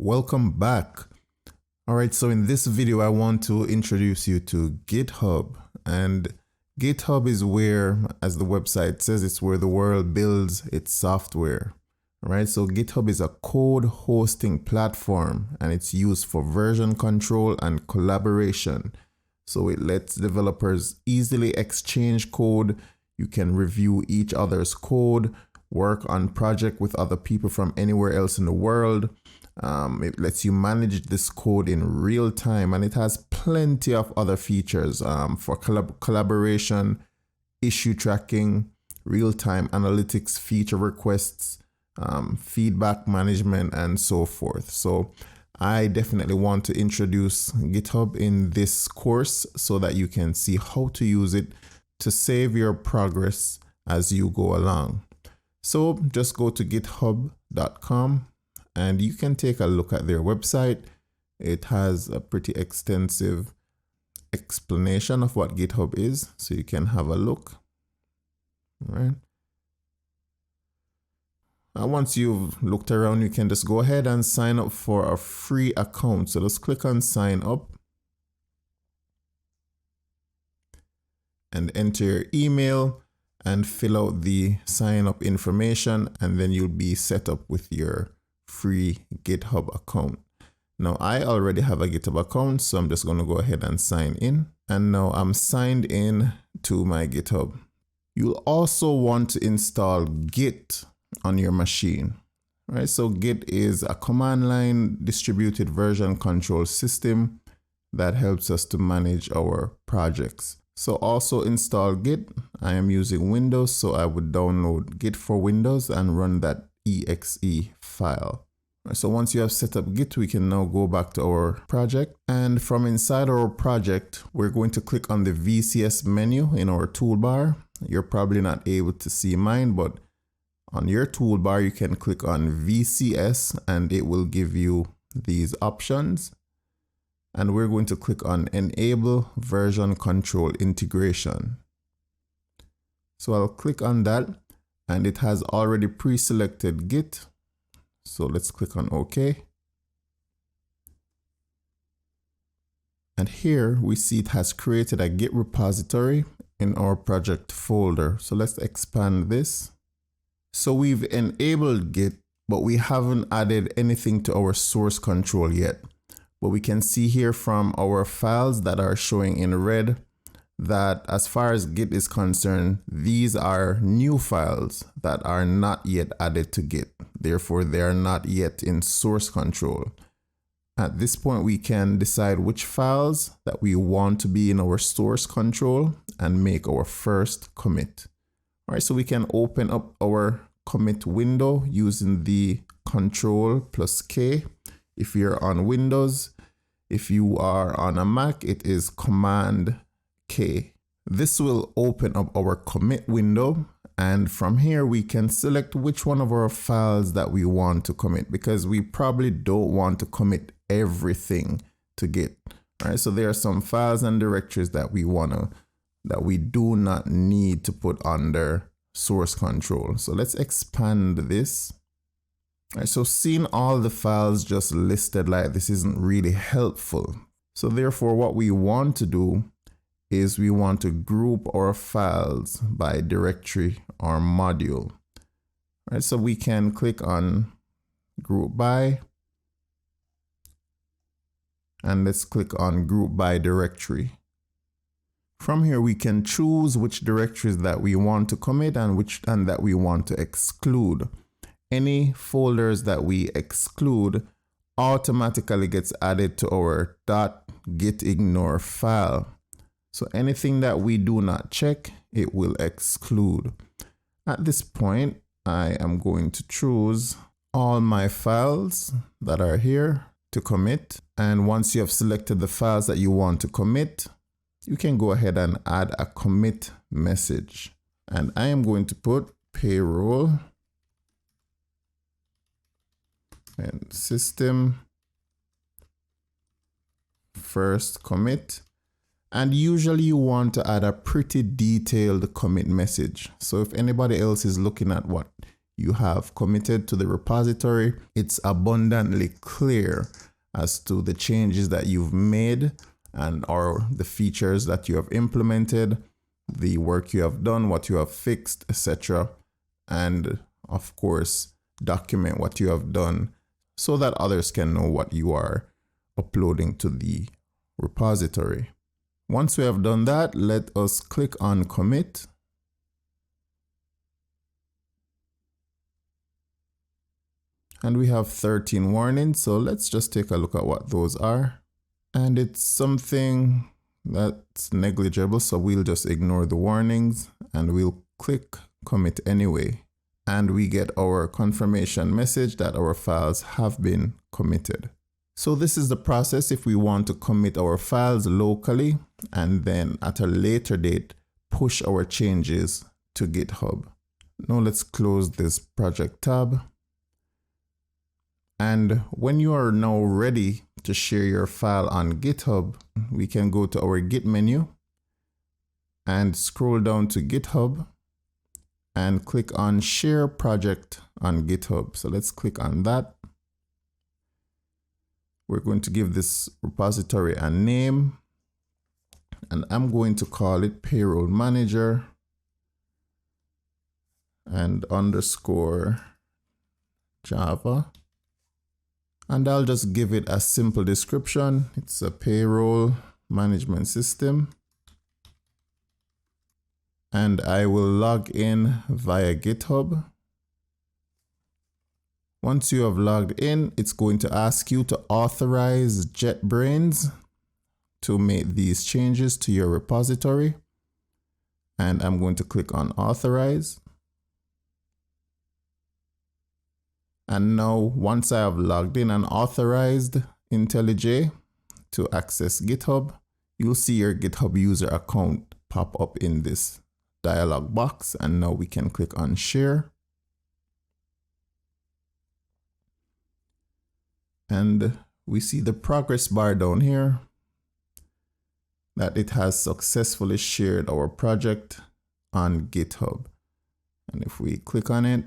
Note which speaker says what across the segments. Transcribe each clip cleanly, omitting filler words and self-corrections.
Speaker 1: Welcome back. Alright, so in this video I want to introduce you to GitHub, and GitHub is where, as the website says, it's where the world builds its software. Alright, so GitHub is a code hosting platform and it's used for version control and collaboration. So it lets developers easily exchange code. You can review each other's code, work on projects with other people from anywhere else in the world. It lets you manage this code in real time, and it has plenty of other features for collaboration, issue tracking, real-time analytics, feature requests, feedback management, and so forth. So I definitely want to introduce GitHub in this course so that you can see how to use it to save your progress as you go along. So just go to github.com and you can take a look at their website. It has a pretty extensive explanation of what GitHub is, so you can have a look. All right. Once you've looked around, you can just go ahead and sign up for a free account. So just click on sign up and enter your email and fill out the sign up information, and then you'll be set up with your free GitHub account. Now I already have a GitHub account, so I'm just going to go ahead and sign in, and now I'm signed in to my GitHub. You'll also want to install Git on your machine. Right, so Git is a command line distributed version control system that helps us to manage our projects. So also install Git. I am using Windows, so I would download Git for Windows and run that exe file. So once you have set up Git, we can now go back to our project, and from inside our project we're going to click on the VCS menu in our toolbar. You're probably not able to see mine, but on your toolbar you can click on VCS and it will give you these options, and we're going to click on Enable Version Control Integration. So I'll click on that, and it has already pre-selected Git. So let's click on OK. And here we see it has created a Git repository in our project folder. So let's expand this. So we've enabled Git, but we haven't added anything to our source control yet. But we can see here from our files that are showing in red that as far as Git is concerned, these are new files that are not yet added to Git. Therefore, they are not yet in source control. At this point, we can decide which files that we want to be in our source control and make our first commit. All right, so we can open up our commit window using the Ctrl+K. If you're on Windows, if you are on a Mac, it is Command-K. This will open up our commit window, and from here we can select which one of our files that we want to commit, because we probably don't want to commit everything to Git. All right, so there are some files and directories that we do not need to put under source control. So let's expand this. All right, so seeing all the files just listed like this isn't really helpful. So therefore, what we want to do is we want to group our files by directory or module. All right, so we can click on group by, and let's click on group by directory. From here, we can choose which directories that we want to commit and that we want to exclude. Any folders that we exclude automatically gets added to our .gitignore file. So anything that we do not check, it will exclude. At this point, I am going to choose all my files that are here to commit. And once you have selected the files that you want to commit, you can go ahead and add a commit message. And I am going to put payroll and system first commit. And usually you want to add a pretty detailed commit message. So if anybody else is looking at what you have committed to the repository, it's abundantly clear as to the changes that you've made and or the features that you have implemented, the work you have done, what you have fixed, etc. And of course, document what you have done so that others can know what you are uploading to the repository. Once we have done that, let us click on commit. And we have 13 warnings, so let's just take a look at what those are. And it's something that's negligible, so we'll just ignore the warnings and we'll click commit anyway. And we get our confirmation message that our files have been committed. So this is the process if we want to commit our files locally and then at a later date push our changes to GitHub. Now let's close this project tab. And when you are now ready to share your file on GitHub, we can go to our Git menu and scroll down to GitHub and click on Share Project on GitHub. So let's click on that. We're going to give this repository a name, and I'm going to call it Payroll Manager and _ Java. And I'll just give it a simple description. It's a payroll management system. And I will log in via GitHub. Once you have logged in, it's going to ask you to authorize JetBrains to make these changes to your repository. And I'm going to click on authorize. And now, once I have logged in and authorized IntelliJ to access GitHub, you'll see your GitHub user account pop up in this dialog box. And now we can click on share. And we see the progress bar down here that it has successfully shared our project on GitHub. And if we click on it,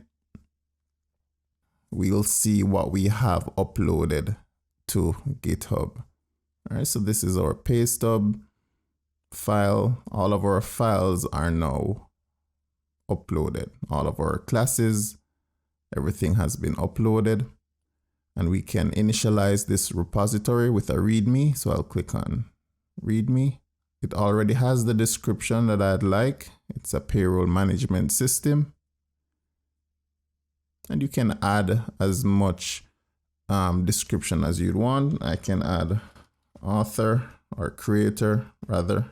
Speaker 1: we'll see what we have uploaded to GitHub. All right, so this is our pay stub file. All of our files are now uploaded. All of our classes, everything has been uploaded. And we can initialize this repository with a README. So I'll click on README. It already has the description that I'd like. It's a payroll management system. And you can add as much description as you'd want. I can add author or creator rather.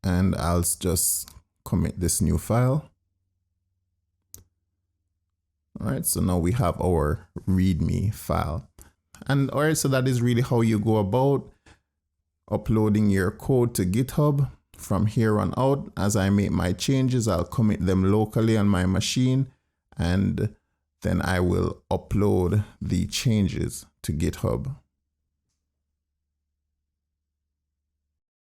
Speaker 1: And I'll just commit this new file. All right, so now we have our README file. And all right, so that is really how you go about uploading your code to GitHub. From here on out, as I make my changes, I'll commit them locally on my machine, and then I will upload the changes to GitHub.